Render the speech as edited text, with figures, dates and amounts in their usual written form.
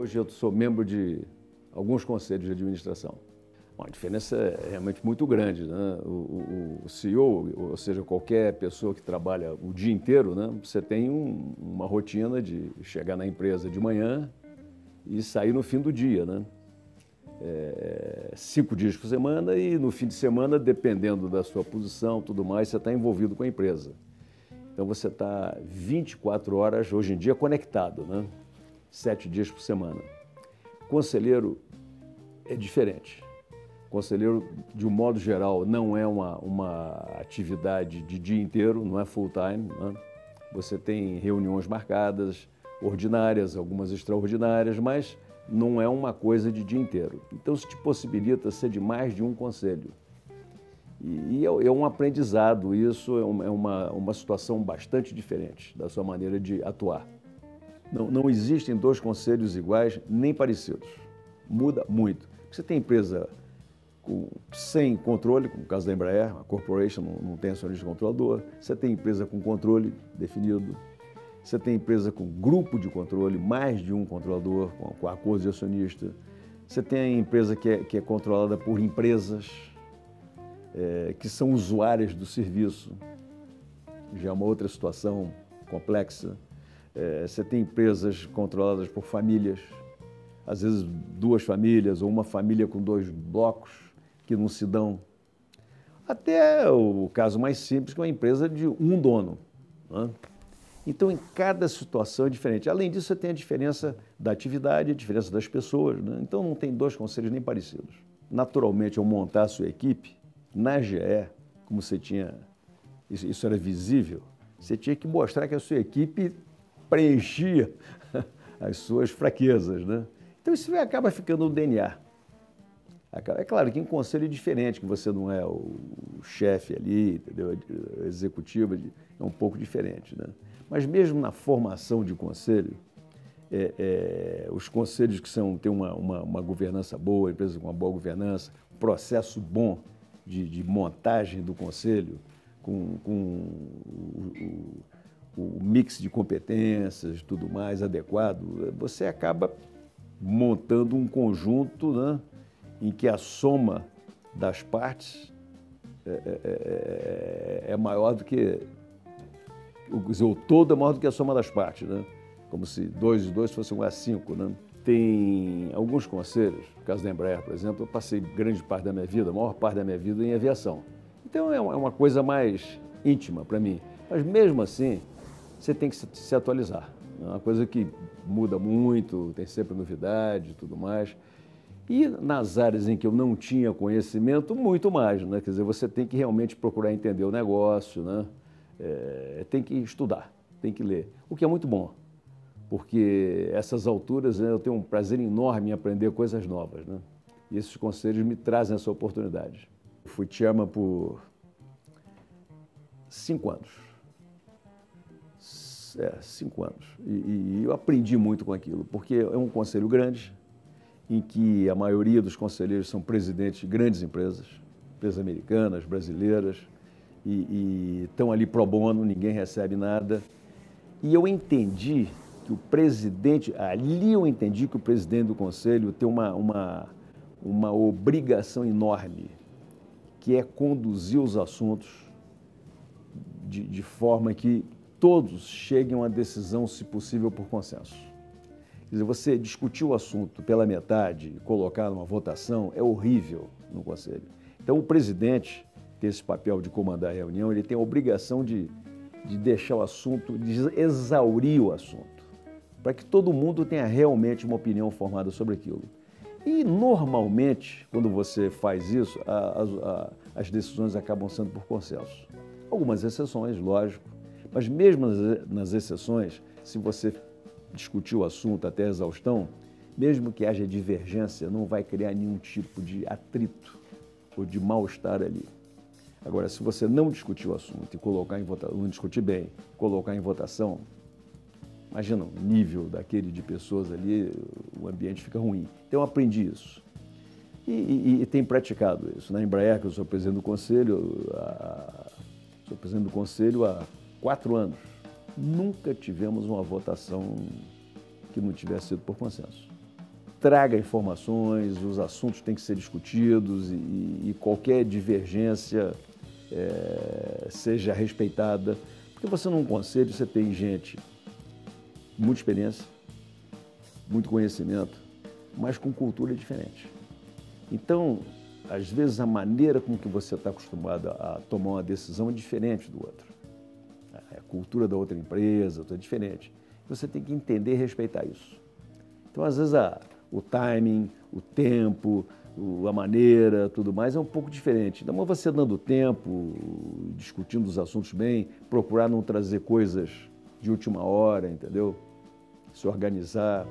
Hoje eu sou membro de alguns conselhos de administração. Bom, a diferença é realmente muito grande, né? O CEO, ou seja, qualquer pessoa que trabalha o dia inteiro, né? Você tem uma rotina de chegar na empresa de manhã e sair no fim do dia, né? 5 dias por semana e no fim de semana, dependendo da sua posição, tudo mais, você está envolvido com a empresa. Então você está 24 horas, hoje em dia, conectado, né? 7 dias por semana. Conselheiro é diferente. Conselheiro, de um modo geral, não é uma atividade de dia inteiro, não é full time, né? Você tem reuniões marcadas, ordinárias, algumas extraordinárias, mas não é uma coisa de dia inteiro. Então, isso te possibilita ser de mais de um conselho. E é um aprendizado, isso é uma situação bastante diferente da sua maneira de atuar. Não existem dois conselhos iguais nem parecidos. Muda muito. Você tem empresa sem controle, como o caso da Embraer, a corporation não tem acionista controlador. Você tem empresa com controle definido. Você tem empresa com grupo de controle, mais de um controlador, com acordo de acionista. Você tem a empresa que é controlada por empresas que são usuárias do serviço. Já é uma outra situação complexa. Você tem empresas controladas por famílias, às vezes 2 famílias ou uma família com 2 blocos que não se dão. Até o caso mais simples, que é uma empresa de um dono, né? Então, em cada situação é diferente. Além disso, você tem a diferença da atividade, a diferença das pessoas, né? Então, não tem dois conselhos nem parecidos. Naturalmente, ao montar a sua equipe, na GE, como você tinha, isso era visível, você tinha que mostrar que a sua equipe preenchia as suas fraquezas, né? Então, isso acaba ficando no DNA. É claro que em conselho é diferente, que você não é o chefe ali, entendeu? O executivo é um pouco diferente, né? Mas mesmo na formação de conselho, os conselhos que têm uma governança boa, empresas com uma boa governança, um processo bom de montagem do conselho, com o mix de competências, tudo mais adequado, você acaba montando um conjunto, né, em que a soma das partes é maior do que... o todo é maior do que a soma das partes, né? Como se 2 e 2 fossem igual a 5, né? Tem alguns conselhos, no caso da Embraer, por exemplo, eu passei grande parte da minha vida, a maior parte da minha vida em aviação. Então é uma coisa mais íntima para mim. Mas mesmo assim, você tem que se atualizar. É uma coisa que muda muito, tem sempre novidade e tudo mais. E nas áreas em que eu não tinha conhecimento, muito mais, né? Quer dizer, você tem que realmente procurar entender o negócio, né? Tem que estudar, tem que ler, o que é muito bom, porque essas alturas, né, eu tenho um prazer enorme em aprender coisas novas, né? E esses conselhos me trazem essa oportunidade. Eu fui chairman por 5 anos. 5 anos. E eu aprendi muito com aquilo, porque é um conselho grande, em que a maioria dos conselheiros são presidentes de grandes empresas americanas, brasileiras, e estão ali pro bono, ninguém recebe nada. E eu entendi que o presidente, ali eu entendi que o presidente do conselho tem uma obrigação enorme, que é conduzir os assuntos de forma que todos cheguem a uma decisão, se possível, por consenso. Quer dizer, você discutir o assunto pela metade e colocar numa votação é horrível no conselho. Então, o presidente tem esse papel de comandar a reunião, ele tem a obrigação de deixar o assunto, de exaurir o assunto, para que todo mundo tenha realmente uma opinião formada sobre aquilo. E, normalmente, quando você faz isso, as decisões acabam sendo por consenso. Algumas exceções, lógico, mas mesmo nas exceções, se você discutir o assunto até a exaustão, mesmo que haja divergência, não vai criar nenhum tipo de atrito ou de mal-estar ali. Agora, se você não discutir o assunto e colocar em votação, não discutir bem, colocar em votação, imagina o nível daquele de pessoas ali, o ambiente fica ruim. Então, eu aprendi isso. E tenho praticado isso. Na Embraer, que eu sou presidente do conselho, há 4 anos. Nunca tivemos uma votação que não tivesse sido por consenso. traga informações, os assuntos têm que ser discutidos e qualquer divergência seja respeitada. Porque você num conselho, você tem gente com muita experiência, muito conhecimento, mas com cultura diferente. Então, às vezes, a maneira com que você está acostumado a tomar uma decisão é diferente do outro. A cultura da outra empresa é diferente. Você tem que entender e respeitar isso. Então, às vezes, o timing, o tempo, a maneira, tudo mais é um pouco diferente. Então, você dando tempo, discutindo os assuntos bem, procurar não trazer coisas de última hora, entendeu? Se organizar.